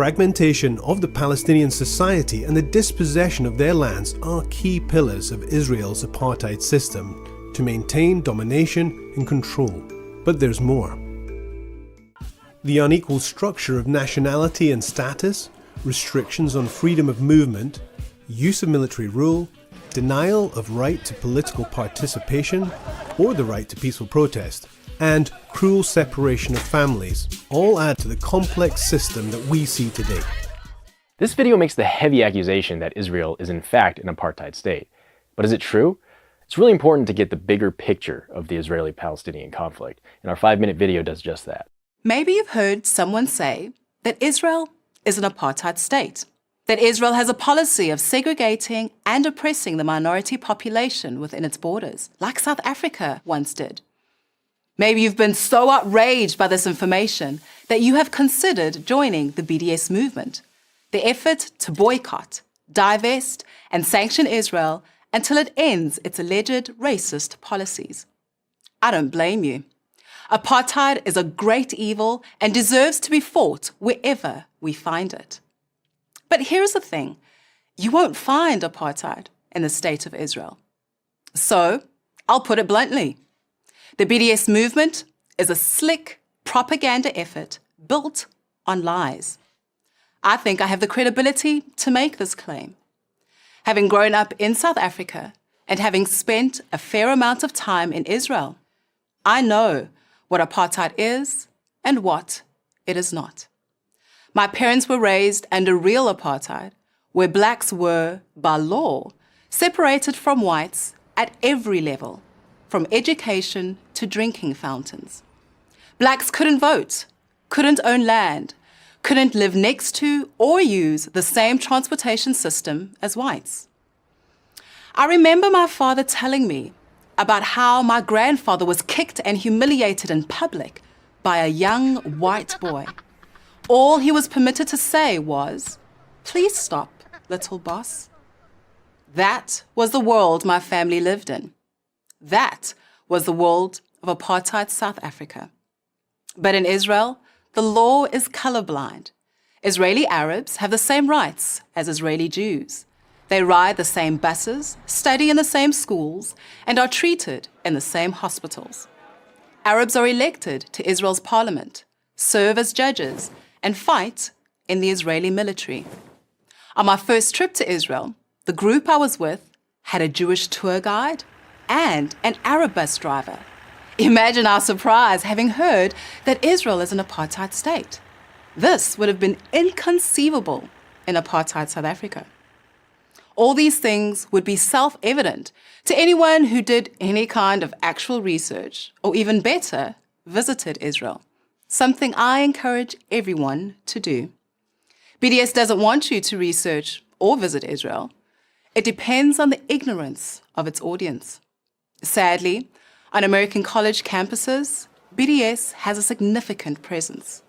fragmentation of the Palestinian society and the dispossession of their lands are key pillars of Israel's apartheid system to maintain domination and control. But there's more. The unequal structure of nationality and status, restrictions on freedom of movement, use of military rule, denial of right to political participation or the right to peaceful protest, and cruel separation of families all add to the complex system that we see today. This video makes the heavy accusation that Israel is in fact an apartheid state. But is it true? It's really important to get the bigger picture of the Israeli-Palestinian conflict, and our 5-minute video does just that. Maybe you've heard someone say that Israel is an apartheid state, that Israel has a policy of segregating and oppressing the minority population within its borders, like South Africa once did. Maybe you've been so outraged by this information that you have considered joining the BDS movement, the effort to boycott, divest, and sanction Israel until it ends its alleged racist policies. I don't blame you. Apartheid is a great evil and deserves to be fought wherever we find it. But here's the thing, you won't find apartheid in the state of Israel. So, I'll put it bluntly. The BDS movement is a slick propaganda effort built on lies. I think I have the credibility to make this claim. Having grown up in South Africa and having spent a fair amount of time in Israel, I know what apartheid is and what it is not. My parents were raised under real apartheid, where blacks were, by law, separated from whites at every level, from education to drinking fountains. Blacks couldn't vote, couldn't own land, couldn't live next to or use the same transportation system as whites. I remember my father telling me about how my grandfather was kicked and humiliated in public by a young white boy. All he was permitted to say was, "Please stop, little boss." That was the world my family lived in. That was the world of apartheid South Africa. But in Israel, the law is colorblind. Israeli Arabs have the same rights as Israeli Jews. They ride the same buses, study in the same schools, and are treated in the same hospitals. Arabs are elected to Israel's parliament, serve as judges, and fight in the Israeli military. On my first trip to Israel, the group I was with had a Jewish tour guide and an Arab bus driver. Imagine our surprise having heard that Israel is an apartheid state. This would have been inconceivable in apartheid South Africa. All these things would be self-evident to anyone who did any kind of actual research, or even better, visited Israel, something I encourage everyone to do. BDS doesn't want you to research or visit Israel. It depends on the ignorance of its audience. Sadly, on American college campuses, BDS has a significant presence.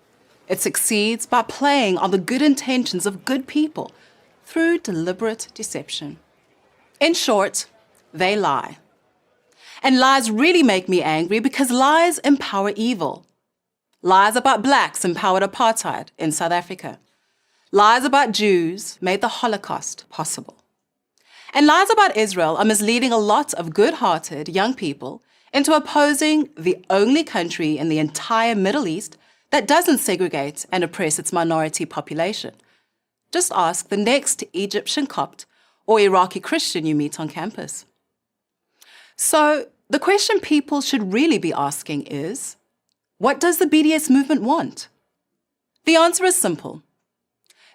It succeeds by playing on the good intentions of good people through deliberate deception. In short, they lie. And lies really make me angry because lies empower evil. Lies about blacks empowered apartheid in South Africa. Lies about Jews made the Holocaust possible. And lies about Israel are misleading a lot of good-hearted young people into opposing the only country in the entire Middle East that doesn't segregate and oppress its minority population. Just ask the next Egyptian Copt or Iraqi Christian you meet on campus. So the question people should really be asking is, what does the BDS movement want? The answer is simple.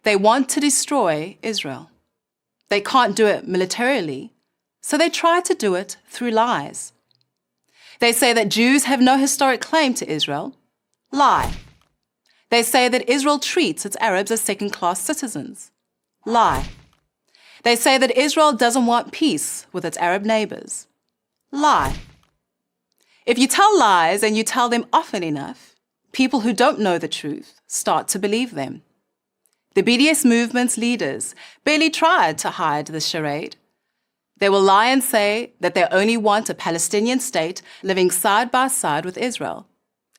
They want to destroy Israel. They can't do it militarily, so they try to do it through lies. They say that Jews have no historic claim to Israel. Lie. They say that Israel treats its Arabs as second-class citizens. Lie. They say that Israel doesn't want peace with its Arab neighbors. Lie. If you tell lies and you tell them often enough, people who don't know the truth start to believe them. The BDS movement's leaders barely tried to hide the charade. They will lie and say that they only want a Palestinian state living side by side with Israel.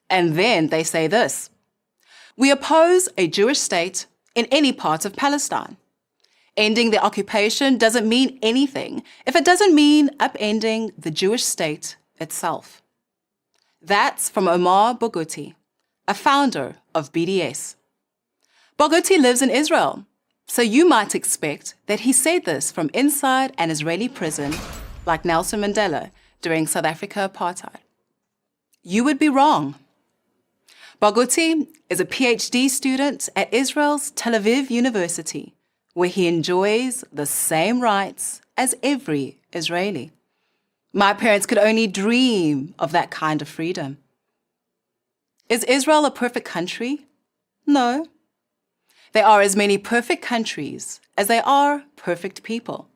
And then they say this: we oppose a Jewish state in any part of Palestine. Ending the occupation doesn't mean anything if it doesn't mean upending the Jewish state itself. That's from Omar Barghouti, a founder of BDS. Barghouti lives in Israel, so you might expect that he said this from inside an Israeli prison, like Nelson Mandela during South Africa apartheid. You would be wrong. Barghouti is a PhD student at Israel's Tel Aviv University, where he enjoys the same rights as every Israeli. My parents could only dream of that kind of freedom. Is Israel a perfect country? No. There are as many perfect countries as there are perfect people.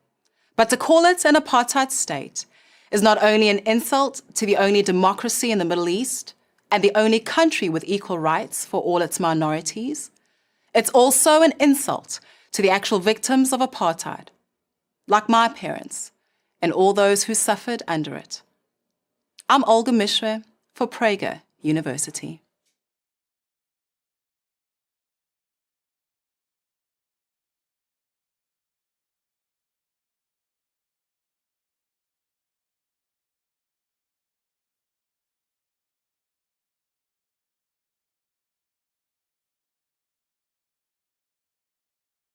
But to call it an apartheid state is not only an insult to the only democracy in the Middle East and the only country with equal rights for all its minorities, it's also an insult to the actual victims of apartheid, like my parents and all those who suffered under it. I'm Olga Meshoe for Prager University.